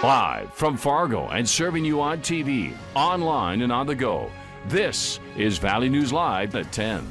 Live from Fargo and serving you on TV, online, and on the go. This is Valley News Live at 10.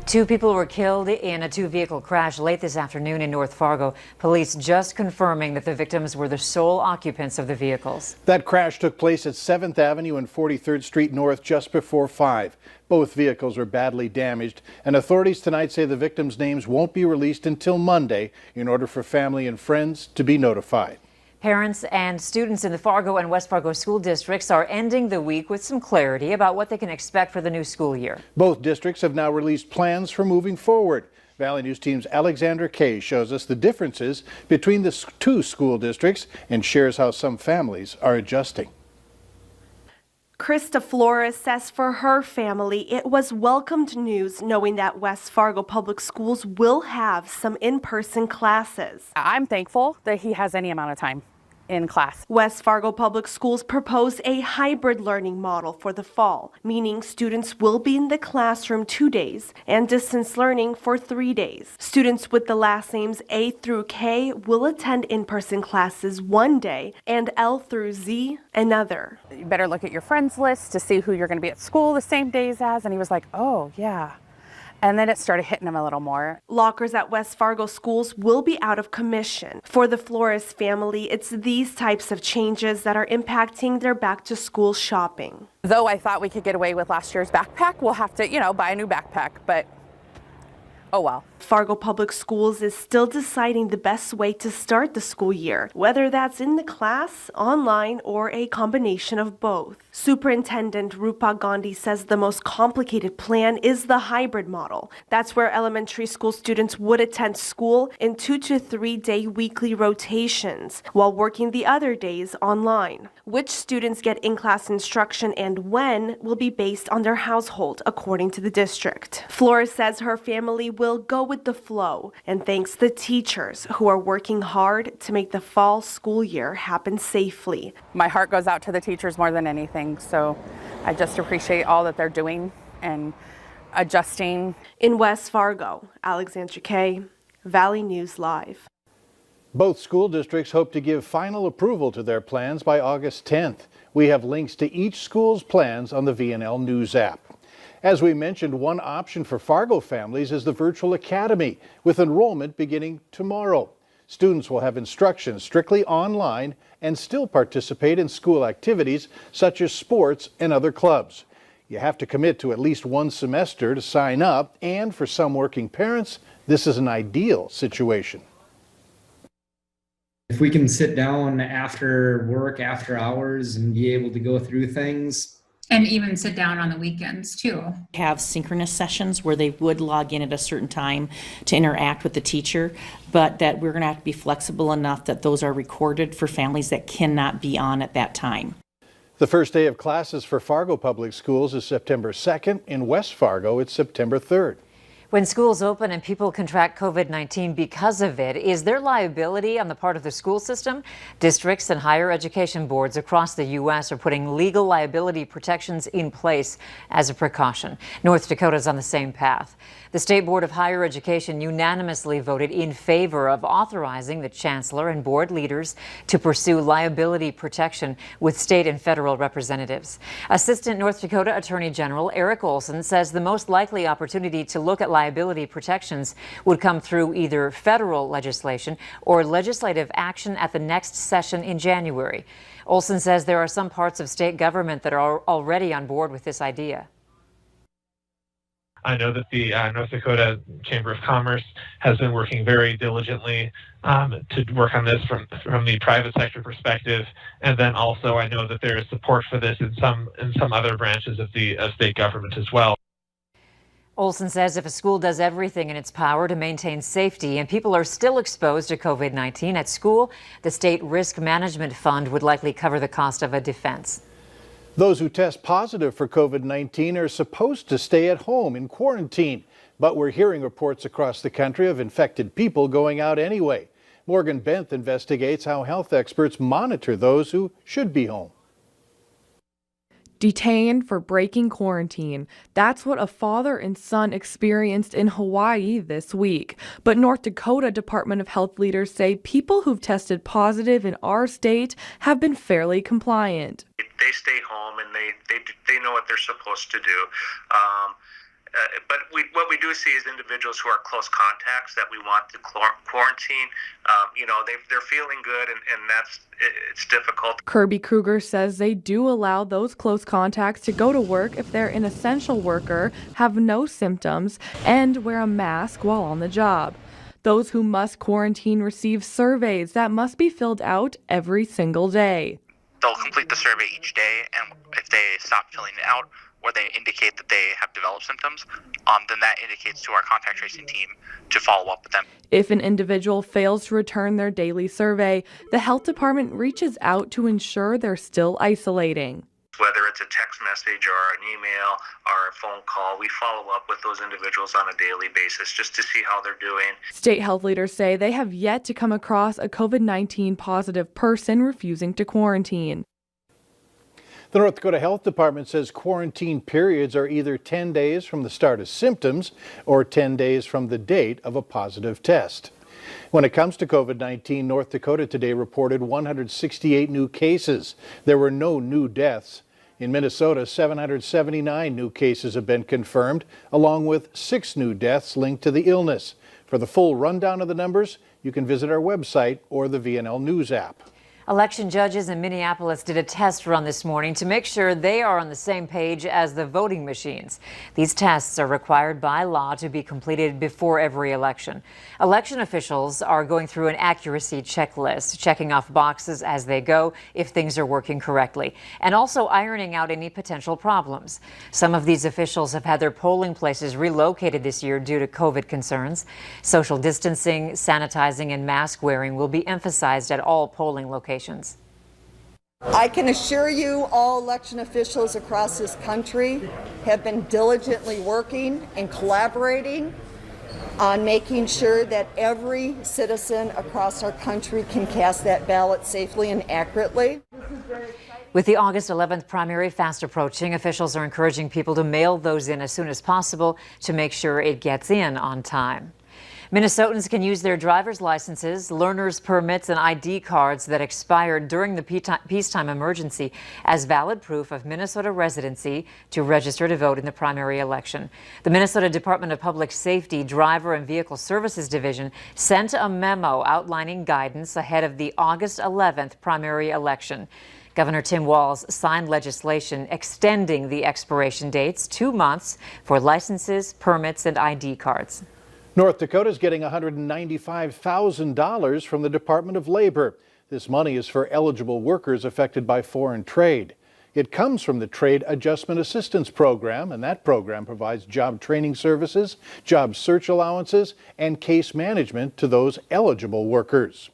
2 people were killed in a 2-vehicle crash late this afternoon in North Fargo. Police just confirming that the victims were the sole occupants of the vehicles. That crash took place at 7th Avenue and 43rd Street North just before 5. Both vehicles were badly damaged, and authorities tonight say the victims' names won't be released until Monday in order for family and friends to be notified. Parents and students in the Fargo and West Fargo school districts are ending the week with some clarity about what they can expect for the new school year. Both districts have now released plans for moving forward. Valley News Team's Alexandra Kay shows us the differences between the 2 school districts and shares how some families are adjusting. Krista Flores says for her family, it was welcomed news knowing that West Fargo Public Schools will have some in-person classes. I'm thankful that he has any amount of time in class. West Fargo Public Schools proposed a hybrid learning model for the fall, meaning students will be in the classroom 2 days and distance learning for 3 days. Students with the last names A through K will attend in-person classes 1 day and L through Z another. You better look at your friends list to see who you're going to be at school the same days as. And he was like, oh, yeah. And then it started hitting him a little more. Lockers at West Fargo schools will be out of commission. For the Flores family, it's these types of changes that are impacting their back-to-school shopping. Though I thought we could get away with last year's backpack, we'll have to, buy a new backpack, but oh well. Fargo Public Schools is still deciding the best way to start the school year, whether that's in the class, online, or a combination of both. Superintendent Rupa Gandhi says the most complicated plan is the hybrid model. That's where elementary school students would attend school in 2 to 3 day weekly rotations, while working the other days online. Which students get in-class instruction and when will be based on their household, according to the district. Flores says her family will go with the flow and thanks the teachers who are working hard to make the fall school year happen safely. My heart goes out to the teachers more than anything, so I just appreciate all that they're doing and adjusting. In West Fargo, Alexandra Kay, Valley News Live. Both school districts hope to give final approval to their plans by August 10th. We have links to each school's plans on the VNL News app. As we mentioned, one option for Fargo families is the Virtual Academy, with enrollment beginning tomorrow. Students will have instruction strictly online and still participate in school activities such as sports and other clubs. You have to commit to at least 1 semester to sign up, and for some working parents, this is an ideal situation. If we can sit down after work, after hours, and be able to go through things. And even sit down on the weekends too. Have synchronous sessions where they would log in at a certain time to interact with the teacher, but that we're going to have to be flexible enough that those are recorded for families that cannot be on at that time. The first day of classes for Fargo Public Schools is September 2nd. In West Fargo, it's September 3rd. When schools open and people contract COVID-19 because of it, is there liability on the part of the school system? Districts and higher education boards across the U.S. are putting legal liability protections in place as a precaution. North Dakota is on the same path. The State Board of Higher Education unanimously voted in favor of authorizing the chancellor and board leaders to pursue liability protection with state and federal representatives. Assistant North Dakota Attorney General Eric Olson says the most likely opportunity to look at liability protections would come through either federal legislation or legislative action at the next session in January. Olson says there are some parts of state government that are already on board with this idea. I know that the North Dakota Chamber of Commerce has been working very diligently to work on this from the private sector perspective, and then also I know that there is support for this in some other branches of state government as well. Olson says if a school does everything in its power to maintain safety and people are still exposed to COVID-19 at school, the State Risk Management Fund would likely cover the cost of a defense. Those who test positive for COVID-19 are supposed to stay at home in quarantine, but we're hearing reports across the country of infected people going out anyway. Morgan Benth investigates how health experts monitor those who should be home. detained for breaking quarantine. That's what a father and son experienced in Hawaii this week. But North Dakota Department of Health leaders say people who've tested positive in our state have been fairly compliant. They stay home and they know what they're supposed to do. But what we do see is individuals who are close contacts that we want to quarantine. They're feeling good, and it's difficult. Kirby Kruger says they do allow those close contacts to go to work if they're an essential worker, have no symptoms, and wear a mask while on the job. Those who must quarantine receive surveys that must be filled out every single day. They'll complete the survey each day, and if they stop filling it out or they indicate that they have developed symptoms, then that indicates to our contact tracing team to follow up with them. If an individual fails to return their daily survey, the health department reaches out to ensure they're still isolating. Whether it's a text message or an email or a phone call, we follow up with those individuals on a daily basis just to see how they're doing. State health leaders say they have yet to come across a COVID-19 positive person refusing to quarantine. The North Dakota Health Department says quarantine periods are either 10 days from the start of symptoms or 10 days from the date of a positive test. When it comes to COVID-19, North Dakota today reported 168 new cases. There were no new deaths. In Minnesota, 779 new cases have been confirmed, along with 6 new deaths linked to the illness. For the full rundown of the numbers, you can visit our website or the VNL News app. Election judges in Minneapolis did a test run this morning to make sure they are on the same page as the voting machines. These tests are required by law to be completed before every election. Election officials are going through an accuracy checklist, checking off boxes as they go if things are working correctly, and also ironing out any potential problems. Some of these officials have had their polling places relocated this year due to COVID concerns. Social distancing, sanitizing, and mask wearing will be emphasized at all polling locations. I can assure you all election officials across this country have been diligently working and collaborating on making sure that every citizen across our country can cast that ballot safely and accurately. With the August 11th primary fast approaching, officials are encouraging people to mail those in as soon as possible to make sure it gets in on time. Minnesotans can use their driver's licenses, learner's permits, and ID cards that expired during the peacetime emergency as valid proof of Minnesota residency to register to vote in the primary election. The Minnesota Department of Public Safety Driver and Vehicle Services Division sent a memo outlining guidance ahead of the August 11th primary election. Governor Tim Walz signed legislation extending the expiration dates 2 months for licenses, permits, and ID cards. North Dakota is getting $195,000 from the Department of Labor. This money is for eligible workers affected by foreign trade. It comes from the Trade Adjustment Assistance Program, and that program provides job training services, job search allowances, and case management to those eligible workers.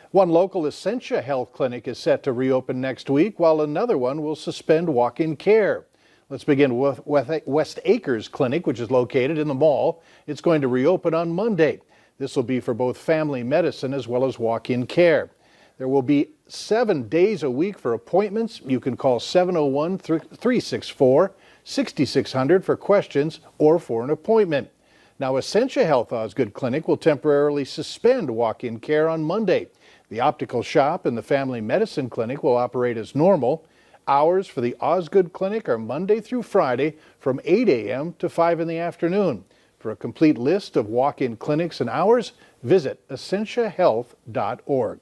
One local Essentia Health clinic is set to reopen next week, while another one will suspend walk-in care. Let's begin with West Acres Clinic, which is located in the mall. It's going to reopen on Monday. This will be for both family medicine as well as walk-in care. There will be 7 days a week for appointments. You can call 701-364-6600 for questions or for an appointment. Now, Essentia Health Osgood Clinic will temporarily suspend walk-in care on Monday. The optical shop and the family medicine clinic will operate as normal. Hours for the Osgood Clinic are Monday through Friday from 8 a.m. to 5 in the afternoon. For a complete list of walk-in clinics and hours, visit essentiahealth.org.